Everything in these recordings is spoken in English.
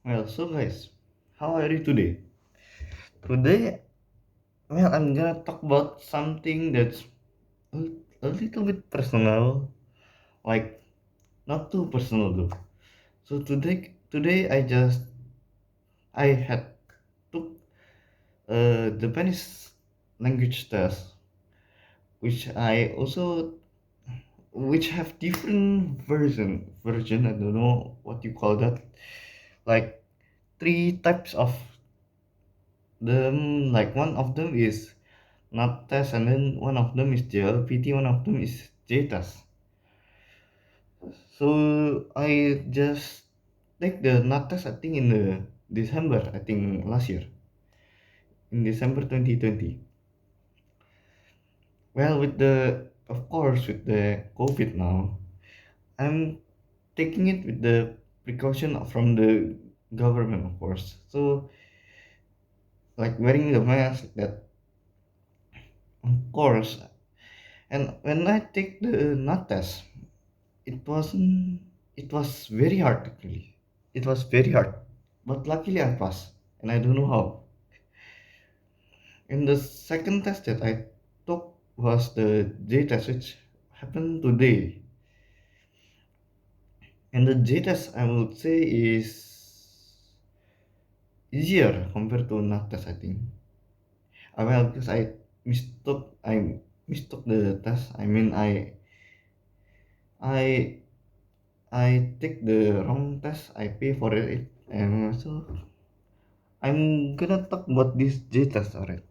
Well, so guys, how are you today? Today, I'm gonna talk about something that's a, a little bit personal, like not too personal though. So today I had took a Japanese language test, which I also which have different version. I don't know what you call that. Like three types of them. Like one of them is NAT test, and then one of them is JLPT, one of them is J test. So I just take the NAT test, I think in the December, I think last year, in December 2020. Well, with the, of course, with the COVID now, I'm taking it with the precaution from the government, of course. So, like wearing the mask, that, of course. And when I take the NAT test, it wasn't, it was very hard actually. It was very hard. But luckily I passed. And I don't know how. And the second test that I took was the J test, which happened today. And the J test, I would say, is easier compared to NAT test, I think. Well, because I mistook the test. I mean, I I take the wrong test. I pay for it, and so I'm gonna talk about this J test, alright,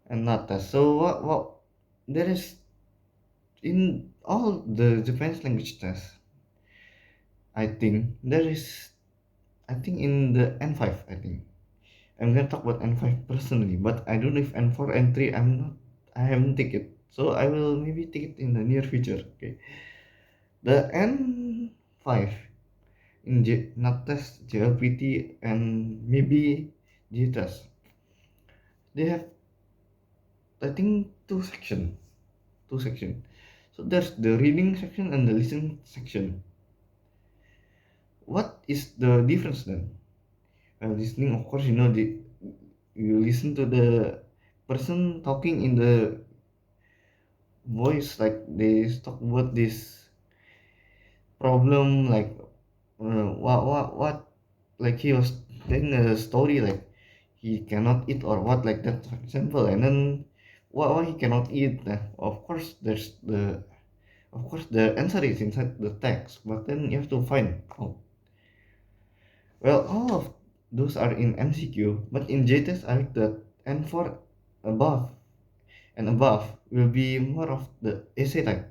and not test. So what there is in all the Japanese language tests. I think there is. I think in the N5. I think I'm gonna talk about N5 personally, but I don't know if N4 N3. I'm not. I haven't taken it, so I will maybe take it in the near future. Okay, the N5 in not test JLPT and maybe JTest. They have, I think, two section. So there's the reading section and the listening section. What is the difference then? Well, listening, of course, you listen to the person talking in the voice, like they talk about this problem, like what, like he was telling a story, like he cannot eat or what, like that, for example, and then why he cannot eat. Of course, of course the answer is inside the text, but then you have to find out. Well, all of those are in MCQ, but in JTest I like that N4 above and above will be more of the essay type.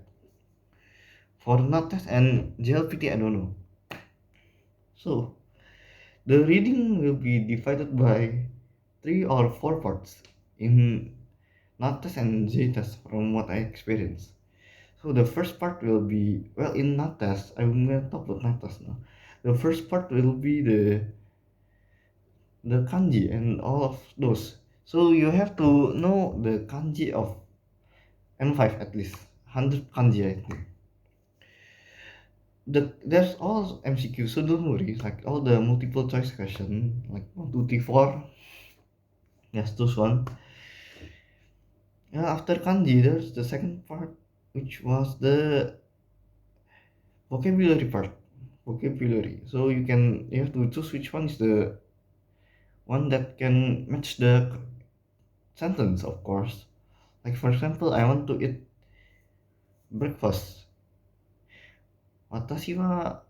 For not test and JLPT, I don't know. So the reading will be divided by three or four parts in NATES and JTES from what I experienced. So the first part will be, well, in NATES, I'm gonna talk about NATES now. The first part will be the kanji and all of those. So you have to know the kanji of N5 at least, 100 kanji I think. There's all MCQ, so don't worry. Like all the multiple choice question, like 1, 2, 3, 4. Yes, those one. Yeah, after kanji, there's the second part, which was the vocabulary part. Vocabulary. So you have to choose which one is the one that can match the sentence, of course. Like for example, I want to eat breakfast. Watashi wa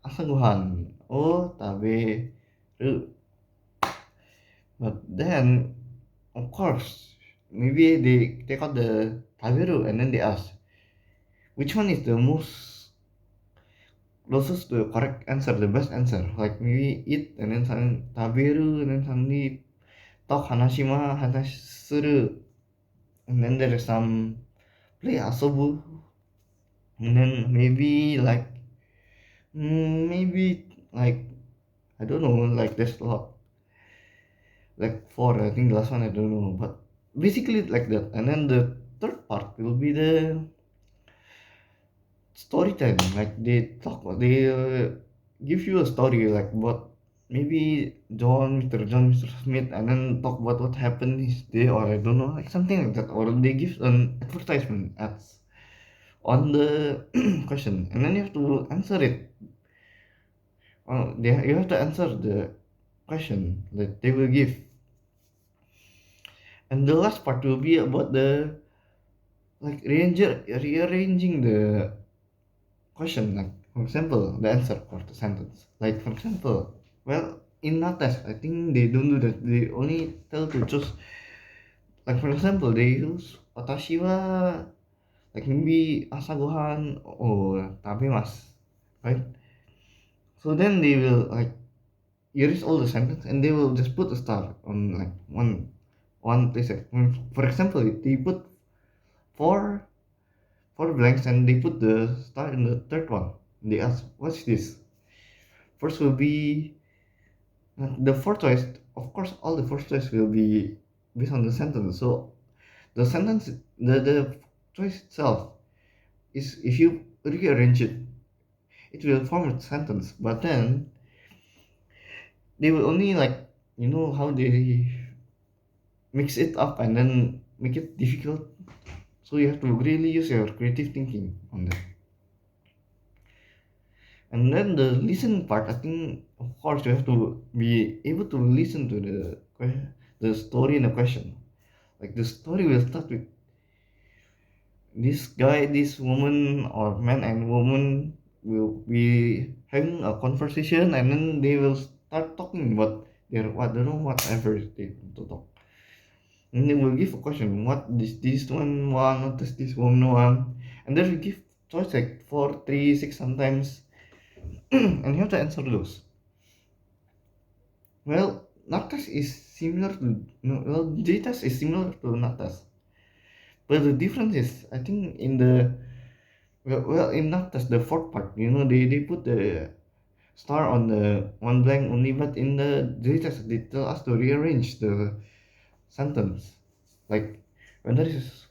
asagohan o taberu. But then, of course, maybe they take out the taberu and then they ask, which one is the most closest to the correct answer, the best answer? Like maybe eat and then suddenly taberu and then suddenly talk hanashima hanasuru, and then there is some play asobu, and then maybe like maybe like I don't know, like there's a lot, like four, I think the last one I don't know, but basically like that. And then the third part will be the story time, like they talk, they give you a story like what maybe John, Mr. Smith, and then talk about what happened his day, or I don't know, like something like that, or they give an advertisement ads on the question, and then you have to answer it. You have to answer the question that they will give, and the last part will be about the like rearranging the question, like for example, the answer for the sentence. Like for example, well, in that test, I think they don't do that. They only tell to choose. Like for example, they use watashi wa, like maybe asagohan or tabemasu, right? So then they will like erase all the sentence and they will just put a star on like one place. Like, for example, if they put four four blanks and they put the star in the third one. They ask, "What's this?" First will be the fourth choice. Of course, all the first choice will be based on the sentence. So the sentence, the choice itself is if you rearrange it, it will form a sentence. But then they will only like how they mix it up and then make it difficult. So you have to really use your creative thinking on that. And then the listening part, I think, of course, you have to be able to listen to the story and the question. Like the story will start with this guy, this woman, or man and woman will be having a conversation, and then they will start talking about their what don't know whatever they want to talk. And they will give a question, what does this one want, what does this woman want, and then we give choice like 4, 3, 6 sometimes, and you have to answer those. Well, Natas is similar to no, well, JTAS is similar to Natas, but the difference is I think in the well in Natas the fourth part, they put the star on the one blank only, but in the JTAS they tell us to rearrange the sentence, like when there is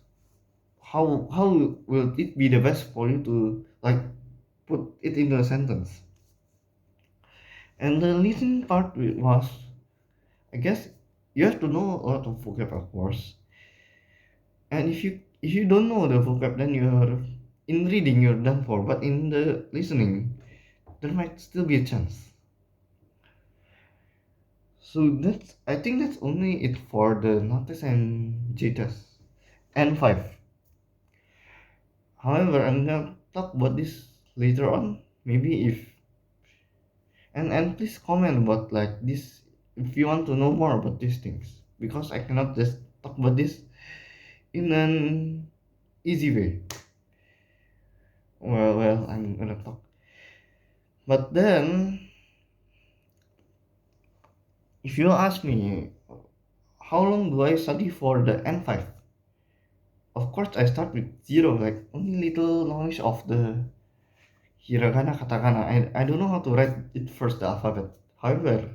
how will it be the best for you to like put it into a sentence, and the listening part was I guess you have to know a lot of vocab of course. And if you don't know the vocab, then you're in reading you're done for. But in the listening, there might still be a chance. So I think that's only it for the Natas and Jetas and five. However, I'm gonna talk about this later on. Maybe if and please comment about like this if you want to know more about these things because I cannot just talk about this in an easy way. Well, I'm gonna talk. But then if you ask me, how long do I study for the N5? Of course, I start with zero, like only little knowledge of the hiragana, katakana. I don't know how to write it first, the alphabet. However,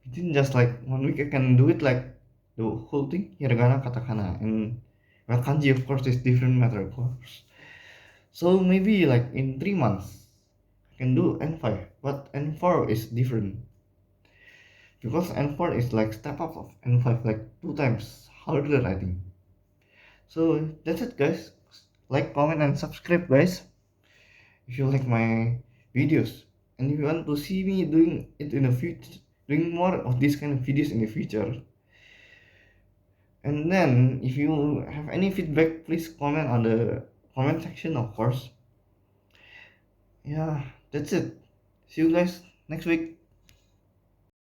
within just like 1 week, I can do it like the whole thing, hiragana, katakana. And well, kanji, of course, is different matter, of course. So maybe like in 3 months, I can do N5, but N4 is different. Because N4 is like step up of N5 like 2 times harder I think. So that's it guys. Like, comment and subscribe guys if you like my videos. And if you want to see me doing it in the future, doing more of this kind of videos in the future. And then if you have any feedback, please comment on the comment section of course. Yeah, that's it. See you guys next week.